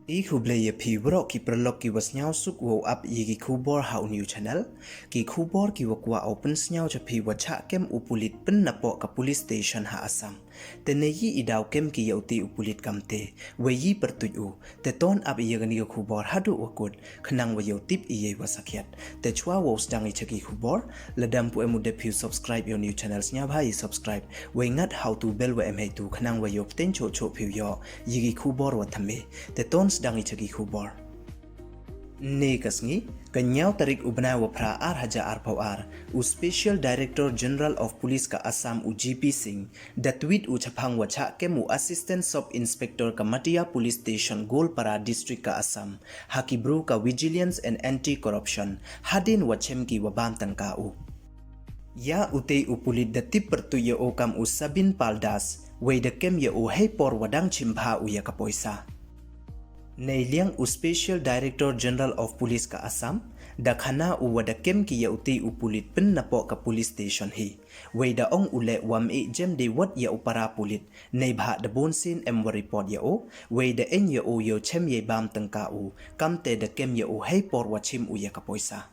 I kuble ye pi bro ki perlok ki was nyau suk wo up ye ki kubor hau new channel ki kubor ki wakwa open nyau cha pi wa cha kem upulit pen napoh ka police station ha asam te ne yi idau kem ki yauti upulit kamte we yi pertuju te ton up ye gani kubor hadu wakut khnang wa yautip iye wasakiat te chwa wo stang i chaki kubor ladam pu emu de pi subscribe your new channels nya bhai subscribe we ngat how to bell wa emhe tu khnang wa yop ten cho cho pi yo yi ki kubor wa thame te ton sedang icagi kubor. Nekasngi, kenyau tarik ubna wapra Haja Arpawar, Special Director General of Police ka Assam GP Singh, da tweet chapang wacha kemu Assistant Sub Inspector ka Matia Police Station Golpara District ka Assam, hakibru ka Vigilance and Anti-Corruption, hadin wachem ki wabamtan ka u. Ya utei upulit da tip pertuya o kam usabin paldas, way da kem ya u por wadang chimpha uya kapoisa. Nei liang Special Director General of Police ka Assam da khana u wada kem ki ya uti upulit pen napoh ka police station hi wei da ong ule wam e jem de wat ya upara pulit nei bha da bonsin em wa report ya o wei da en ya o yo chem ye bam tangka u kam te da kem ya o hei por wa chim u ya ka poisa